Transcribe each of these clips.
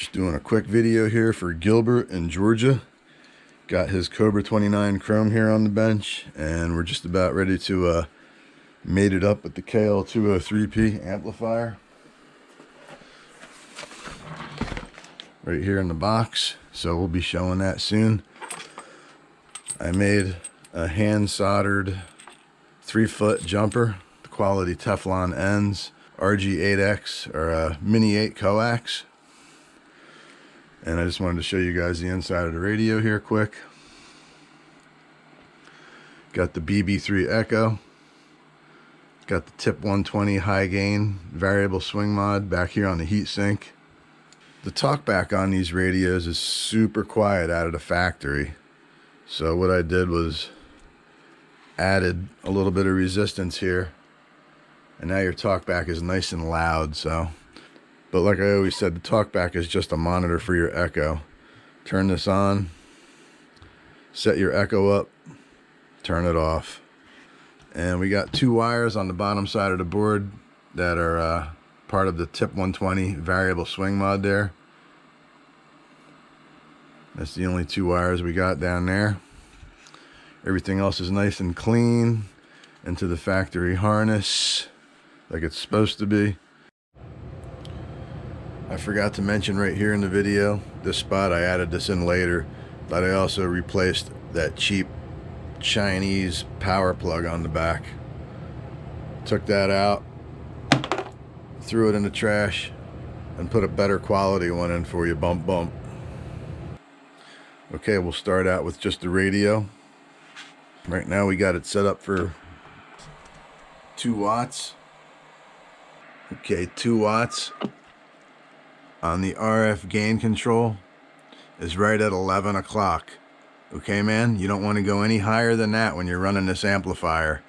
Just doing a quick video here for Gilbert in Georgia. Got his Cobra 29 Chrome here on the bench, and we're just about ready to mate it up with the KL203P amplifier. Right here in the box, so we'll be showing that soon. I made a hand soldered 3-foot jumper, the quality Teflon ends, RG8X or a Mini 8 coax. And I just wanted to show you guys the inside of the radio here quick. Got the BB3 Echo. Got the Tip 120 high gain variable swing mod back here on the heatsink. The talkback on these radios is super quiet out of the factory. So what I did was added a little bit of resistance here. And now your talkback is nice and loud, so. But like I always said, the talkback is just a monitor for your echo. Turn this on, set your echo up, turn it off. And we got 2 wires on the bottom side of the board that are part of the Tip 120 variable swing mod there. That's the only 2 wires we got down there. Everything else is nice and clean into the factory harness like it's supposed to be. I forgot to mention right here in the video, this spot I added this in later, but I also replaced that cheap Chinese power plug on the back. Took that out, threw it in the trash, and put a better quality one in for you. Bump bump. Okay, we'll start out with just the radio. Right now we got it set up for 2 watts. Okay, 2 watts on the RF gain control is right at 11 o'clock. Okay, man, you don't want to go any higher than that when you're running this amplifier.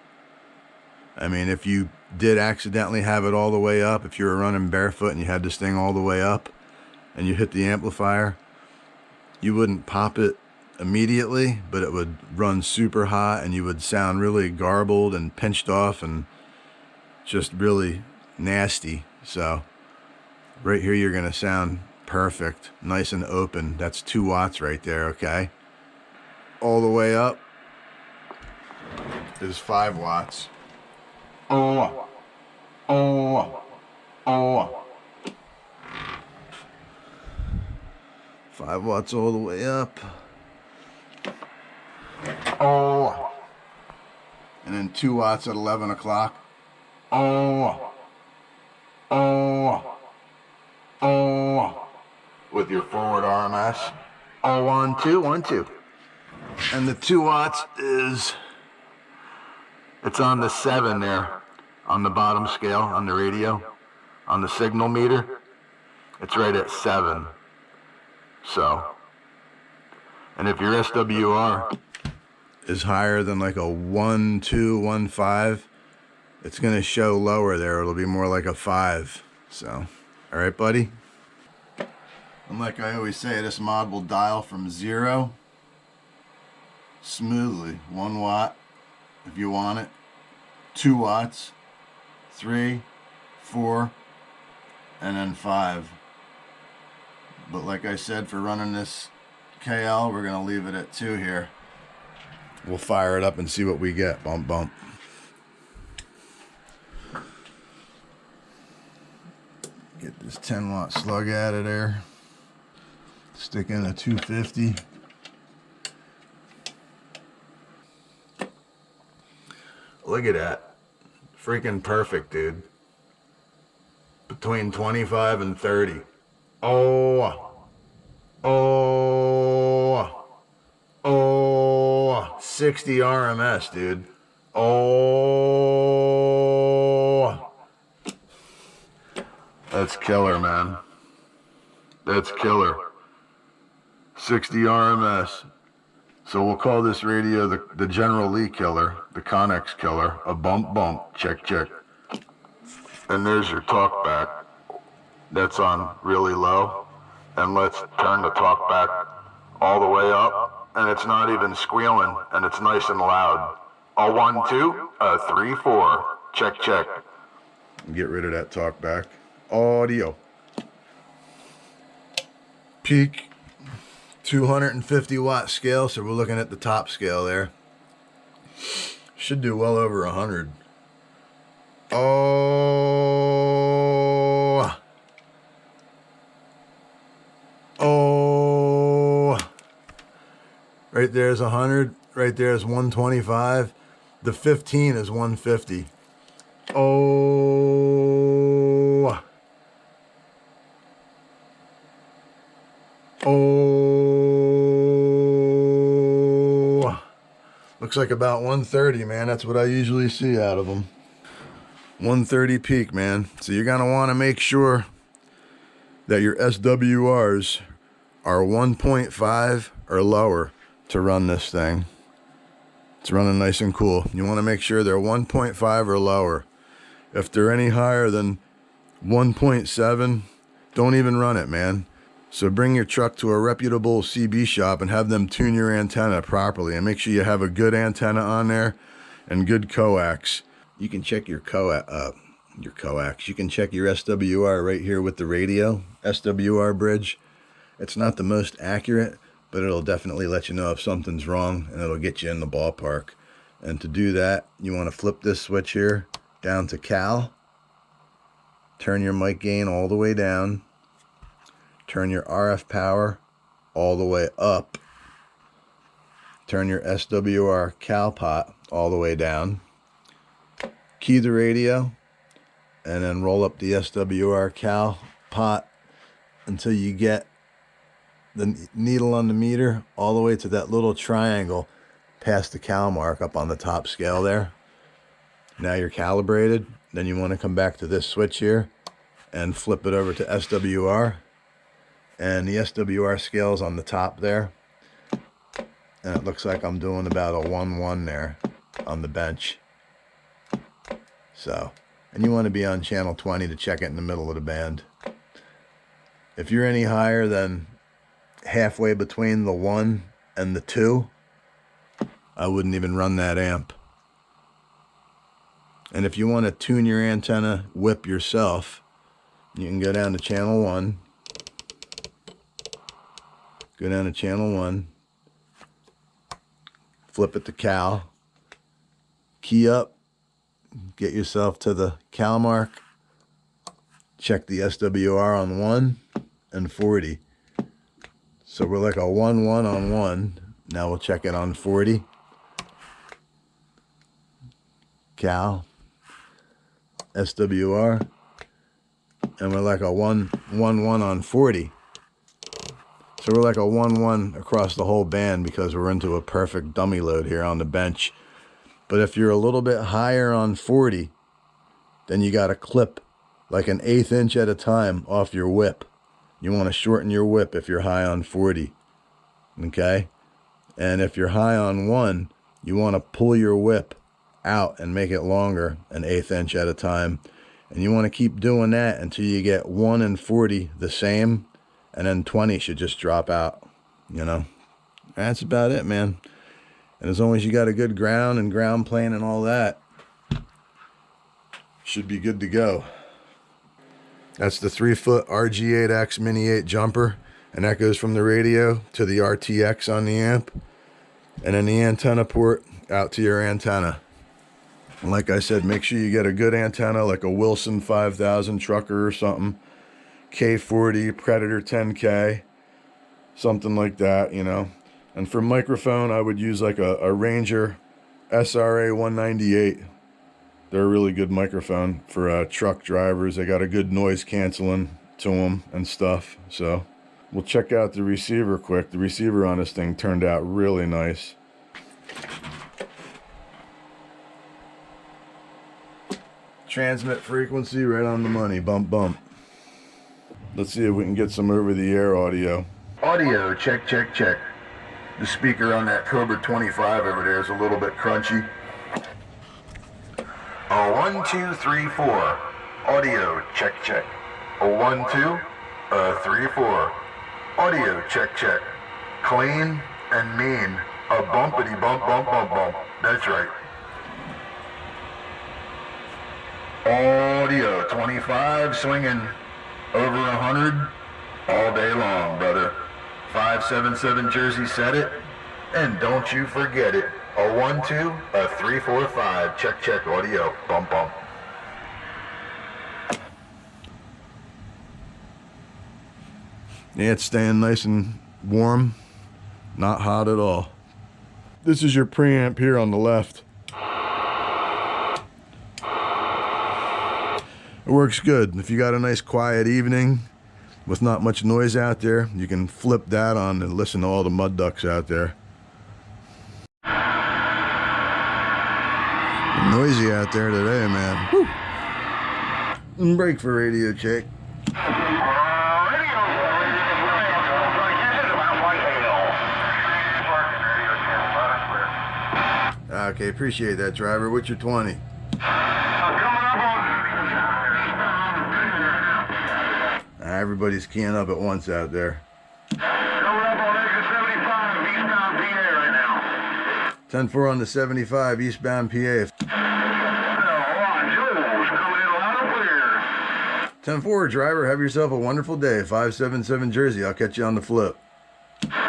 I mean, if you did accidentally have it all the way up, if you were running barefoot and you had this thing all the way up and you hit the amplifier, you wouldn't pop it immediately, but it would run super hot and you would sound really garbled and pinched off and just really nasty. So right here you're gonna sound perfect, nice and open. That's 2 watts right there. Okay, all the way up is 5 watts. 5 watts all the way up. And then 2 watts at 11 o'clock. With your forward RMS. 1 2 1 2. And the 2 watts is, it's on the 7 there on the bottom scale on the radio, on the signal meter. It's right at 7. So, and if your SWR is higher than like a 1 2 1 5, it's gonna show lower there. It'll be more like a 5. So, all right, buddy. And like I always say, this mod will dial from 0 smoothly. 1 watt if you want it, 2 watts, 3, 4, and then 5. But like I said, for running this KL, we're gonna leave it at 2 here. We'll fire it up and see what we get. Bump bump. Get this 10-watt slug out of there. Stick in a 250. Look at that. Freaking perfect, dude. Between 25 and 30. 60 RMS, dude. That's killer, man. That's killer. 60 RMS. So we'll call this radio the General Lee killer, the Connex killer, a bump bump, check check. And there's your talkback. That's on really low. And let's turn the talkback all the way up, and it's not even squealing, and it's nice and loud. 1 2 3 4, check check. Get rid of that talkback. Audio. peak 250 watt scale, so we're looking at the top scale there. Should do well over 100. Oh, right there is 100. Right there is 125. The 15 is 150. Oh, looks like about 130, man. That's what I usually see out of them. 130 peak, man. So you're gonna want to make sure that your SWRs are 1.5 or lower to run this thing. It's running nice and cool. You want to make sure they're 1.5 or lower. If they're any higher than 1.7, don't even run it, man. So bring your truck to a reputable CB shop and have them tune your antenna properly, and make sure you have a good antenna on there and good coax. You can check your coax. You can check your SWR right here with the radio SWR bridge. It's not the most accurate, but it'll definitely let you know if something's wrong, and it'll get you in the ballpark. And to do that, you want to flip this switch here down to cal. Turn your mic gain all the way down. Turn your RF power all the way up. Turn your SWR cal pot all the way down. Key the radio, and then roll up the SWR cal pot until you get the needle on the meter all the way to that little triangle past the cal mark up on the top scale there. Now you're calibrated. Then you want to come back to this switch here and flip it over to SWR. And the SWR scale's on the top there. And it looks like I'm doing about a 1-1 there on the bench. So, and you want to be on channel 20 to check it in the middle of the band. If you're any higher than halfway between the 1 and the 2, I wouldn't even run that amp. And if you want to tune your antenna whip yourself, you can go down to channel 1. Go down to channel 1. Flip it to cal. Key up. Get yourself to the cal mark. Check the SWR on 1 and 40. So we're like a 1-1 on 1. Now we'll check it on 40. Cal. SWR. And we're like a 1-1-1 on 40. So we're like a 1-1 across the whole band because we're into a perfect dummy load here on the bench. But if you're a little bit higher on 40, then you got to clip like an 1/8 inch at a time off your whip. You want to shorten your whip if you're high on 40. Okay? And if you're high on 1, you want to pull your whip out and make it longer, an 1/8 inch at a time. And you want to keep doing that until you get 1 and 40 the same. And then 20 should just drop out, you know. That's about it, man. And as long as you got a good ground and ground plane and all that, should be good to go. That's the 3-foot RG8X Mini 8 jumper. And that goes from the radio to the RTX on the amp. And then the antenna port out to your antenna. And like I said, make sure you get a good antenna, like a Wilson 5000 trucker or something. K40, Predator 10K, something like that, you know. And for microphone, I would use like a Ranger SRA 198. They're a really good microphone for truck drivers. They got a good noise canceling to them and stuff. So we'll check out the receiver quick. The receiver on this thing turned out really nice. Transmit frequency right on the money, bump bump. Let's see if we can get some over-the-air audio. Audio, check, check, check. The speaker on that Cobra 25 over there is a little bit crunchy. 1, 2, 3, 4. Audio, check, check. 1, 2, 3, 4. Audio, check, check. Clean and mean. A bumpity bump, bump, bump, bump. That's right. Audio, 25, swinging over 100 all day long, brother. 577 Jersey said it. And don't you forget it. A 1, 2, a 3, 4, 5. Check, check, audio. Bump, bump. Yeah, it's staying nice and warm. Not hot at all. This is your preamp here on the left. It works good. If you got a nice quiet evening with not much noise out there, you can flip that on and listen to all the mud ducks out there. Noisy out there today, man. Whew. And break for radio check. Okay, appreciate that, driver. What's your 20? Everybody's keying up at once out there. Coming up on exit 75, eastbound PA right now. 10-4 on the 75, eastbound PA. 10-4, driver. Have yourself a wonderful day. 577 Jersey. I'll catch you on the flip. Roger.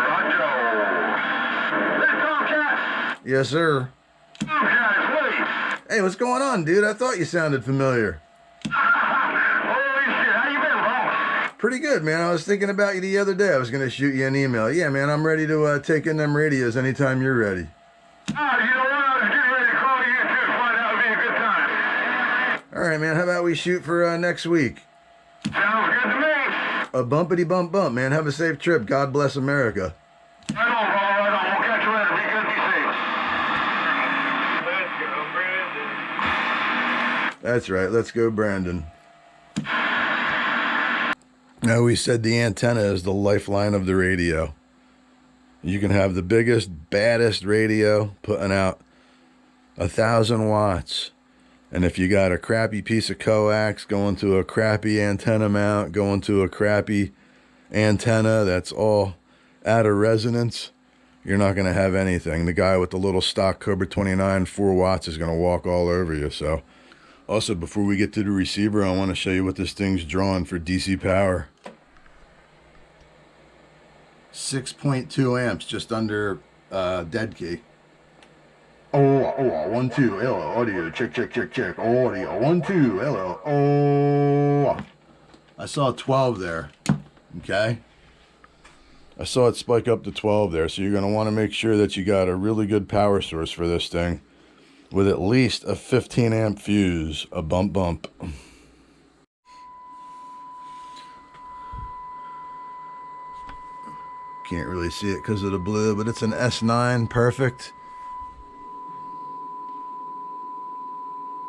Hey, Tomcat. Yes, sir. Tomcat, it's Woody. Hey, what's going on, dude? I thought you sounded familiar. Holy shit, how you been, bro? Pretty good, man. I was thinking about you the other day. I was going to shoot you an email. Yeah, man, I'm ready to take in them radios anytime you're ready. You know what? I was getting ready to call you too to find out it'd be a good time. All right, man. How about we shoot for next week? Sounds good to me. A bumpity bump bump, man. Have a safe trip. God bless America. Right on, bro. Right on. We'll catch you later. Be good. Be safe. Let's go, Brandon. That's right. Let's go, Brandon. Now, we said the antenna is the lifeline of the radio. You can have the biggest, baddest radio putting out 1,000 watts. And if you got a crappy piece of coax going to a crappy antenna mount, going to a crappy antenna that's all out of resonance, you're not going to have anything. The guy with the little stock Cobra 29 4 watts is going to walk all over you. So, also, before we get to the receiver, I want to show you what this thing's drawing for DC power. 6.2 amps, just under dead key. Oh, 1, 2, hello, audio, check, check, check, check, audio, 1, 2, hello, oh. I saw 12 there, okay? I saw it spike up to 12 there, so you're going to want to make sure that you got a really good power source for this thing with at least a 15 amp fuse, a bump bump. Can't really see it because of the blue, but it's an S9, perfect.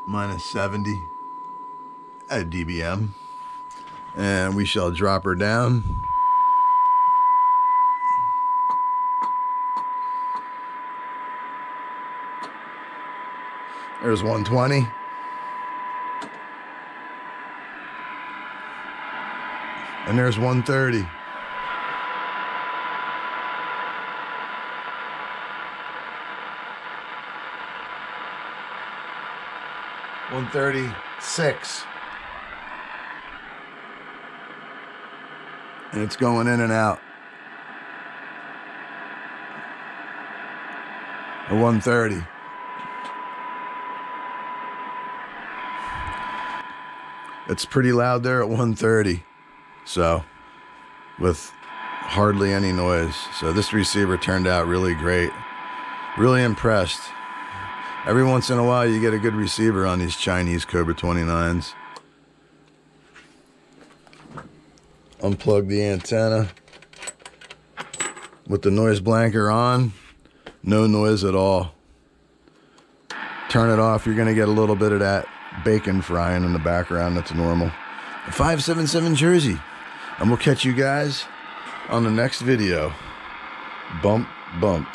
-70 at dBm, and we shall drop her down. There's 120. And there's 130. $136, and it's going in and out. At 130. It's pretty loud there at 130, so with hardly any noise. So this receiver turned out really great. Really impressed. Every once in a while, you get a good receiver on these Chinese Cobra 29s. Unplug the antenna with the noise blanker on. No noise at all. Turn it off. You're going to get a little bit of that bacon frying in the background. That's normal. 577 Jersey. And we'll catch you guys on the next video. Bump, bump.